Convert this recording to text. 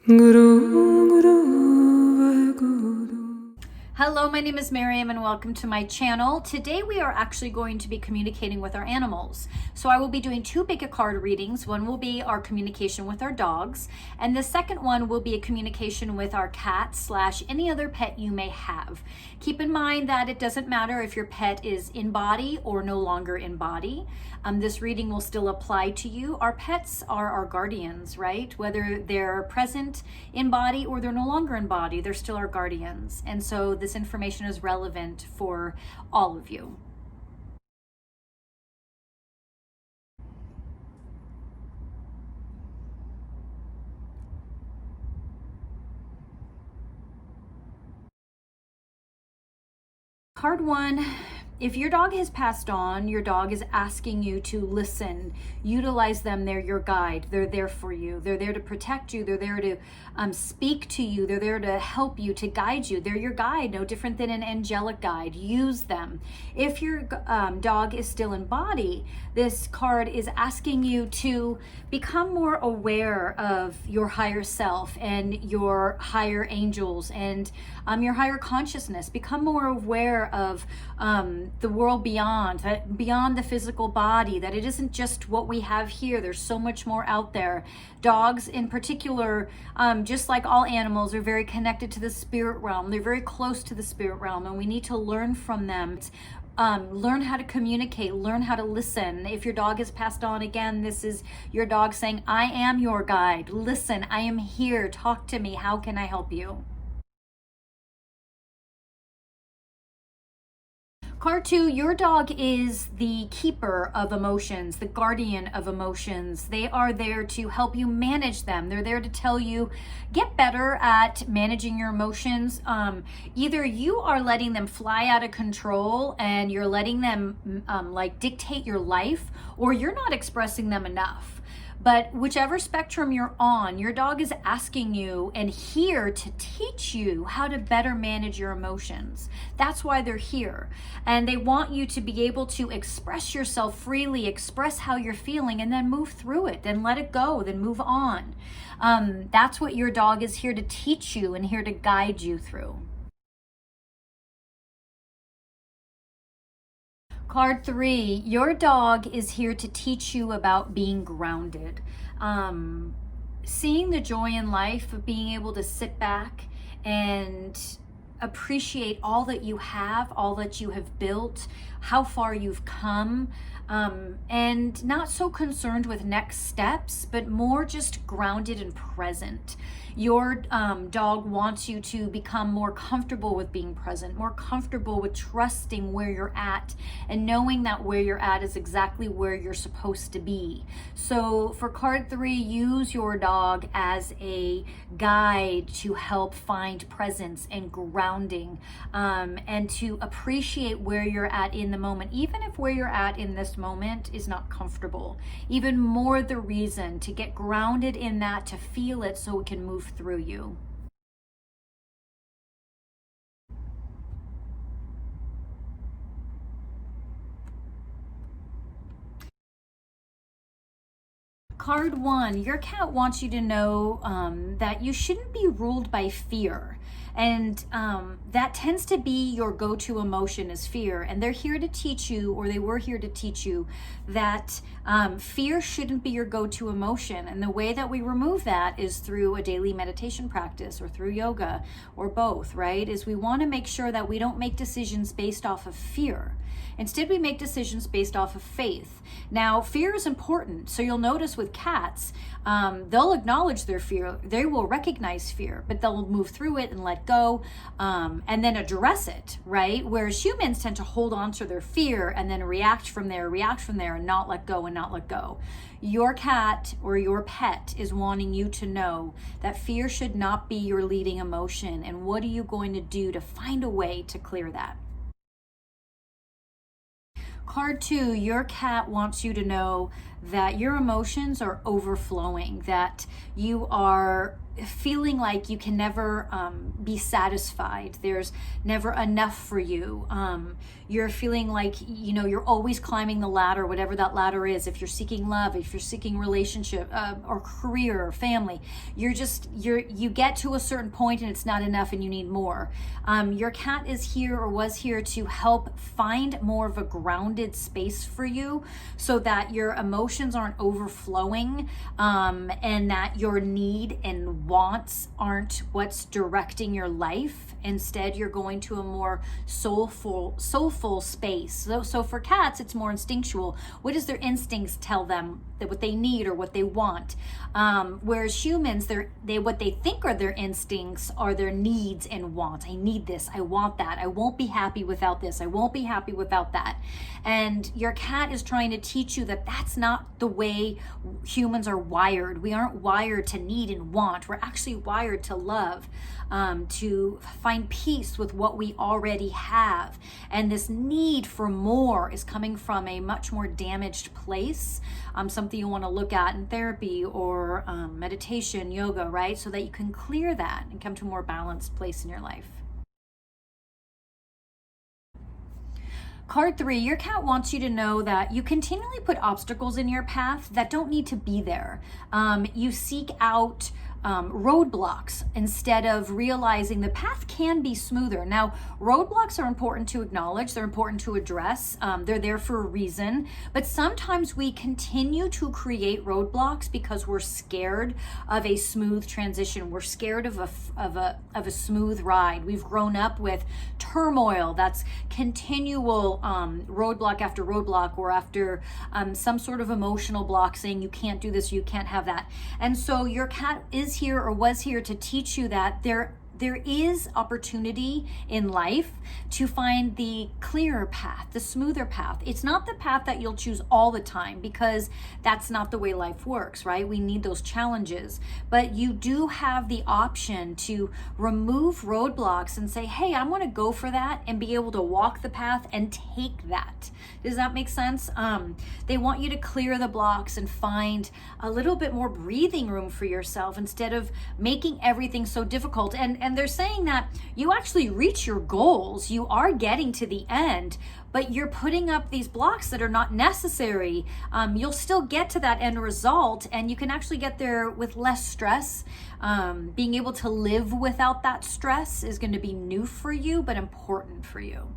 Hello, my name is Miriam and welcome to my channel. Today we are actually going to be communicating with our animals. So I will be doing two pick a card readings. One will be our communication with our dogs, and the second one will be a communication with our cat / any other pet you may have. Keep in mind that it doesn't matter if your pet is in body or no longer in body. This reading will still apply to you. Our pets are our guardians, right? Whether they're present in body or they're no longer in body, they're still our guardians. And so this information is relevant for all of you. Card one. If your dog has passed on, your dog is asking you to listen, utilize them. They're your guide. They're there for you. They're there to protect you. They're there to speak to you. They're there to help you, to guide you. They're your guide, no different than an angelic guide. Use them. If your dog is still in body, this card is asking you to become more aware of your higher self and your higher angels and your higher consciousness. Become more aware of the world beyond the physical body, that it isn't just what we have here. There's so much more out there. Dogs in particular, just like all animals, are very connected to the spirit realm. They're very close to the spirit realm, and we need to learn from them. Learn how to communicate, learn how to listen. If your dog has passed on, again, this is your dog saying, I am your guide. Listen, I am here. Talk to me. How can I help you? Card two, your dog is the keeper of emotions, the guardian of emotions. They are there to help you manage them. They're there to tell you, get better at managing your emotions. Either you are letting them fly out of control and you're letting them like dictate your life, or you're not expressing them enough. But whichever spectrum you're on, your dog is asking you and here to teach you how to better manage your emotions. That's why they're here. And they want you to be able to express yourself freely, express how you're feeling, and then move through it, then let it go, then move on. That's what your dog is here to teach you and here to guide you through. Card three, your dog is here to teach you about being grounded. Seeing the joy in life of being able to sit back and appreciate all that you have, all that you have built, how far you've come, and not so concerned with next steps, but more just grounded and present. Your dog wants you to become more comfortable with being present, more comfortable with trusting where you're at and knowing that where you're at is exactly where you're supposed to be. So for card three, use your dog as a guide to help find presence and grounding, and to appreciate where you're at in the moment, even if where you're at in this moment is not comfortable. Even more the reason to get grounded in that, to feel it so it can move through you. Card one, your cat wants you to know that you shouldn't be ruled by fear. And that tends to be your go-to emotion is fear. And they're here to teach you, or they were here to teach you, that fear shouldn't be your go-to emotion. And the way that we remove that is through a daily meditation practice or through yoga or both, right? Is we want to make sure that we don't make decisions based off of fear. Instead, we make decisions based off of faith. Now, fear is important. So you'll notice with cats, they'll acknowledge their fear. They will recognize fear, but they'll move through it and let go, and then address it, right? Whereas humans tend to hold on to their fear and then react from there, and not let go and not let go. Your cat or your pet is wanting you to know that fear should not be your leading emotion. And what are you going to do to find a way to clear that? Card 2, your cat wants you to know that your emotions are overflowing, that you are feeling like you can never be satisfied. There's never enough for you. You're feeling like, you know, you're always climbing the ladder, whatever that ladder is. If you're seeking love, if you're seeking relationship or career or family, you get to a certain point and it's not enough and you need more. Your cat is here or was here to help find more of a grounded space for you so that your emotions aren't overflowing, and that your need and wants aren't what's directing your life. Instead, you're going to a more soulful space. So for cats, it's more instinctual. What does their instincts tell them that what they need or what they want? Whereas humans, what they think are their instincts are their needs and wants. I need this. I want that. I won't be happy without this. I won't be happy without that. And your cat is trying to teach you that that's not the way humans are wired. We aren't wired to need and want. We're actually wired to love, to find peace with what we already have. And this need for more is coming from a much more damaged place, something you want to look at in therapy or meditation, yoga, right? So that you can clear that and come to a more balanced place in your life. Card 3, your cat wants you to know that you continually put obstacles in your path that don't need to be there. You seek out roadblocks instead of realizing the path can be smoother. Now, roadblocks are important to acknowledge. They're important to address. They're there for a reason. But sometimes we continue to create roadblocks because we're scared of a smooth transition. We're scared of a smooth ride. We've grown up with turmoil. That's continual roadblock after roadblock, or after some sort of emotional block saying you can't do this, you can't have that. And so your cat is here or was here to teach you that there is opportunity in life to find the clearer path, the smoother path. It's not the path that you'll choose all the time, because that's not the way life works, right? We need those challenges. But you do have the option to remove roadblocks and say, hey, I want to go for that, and be able to walk the path and take that. Does that make sense? They want you to clear the blocks and find a little bit more breathing room for yourself instead of making everything so difficult. And they're saying that you actually reach your goals. You are getting to the end, but you're putting up these blocks that are not necessary. You'll still get to that end result, and you can actually get there with less stress. Being able to live without that stress is going to be new for you, but important for you.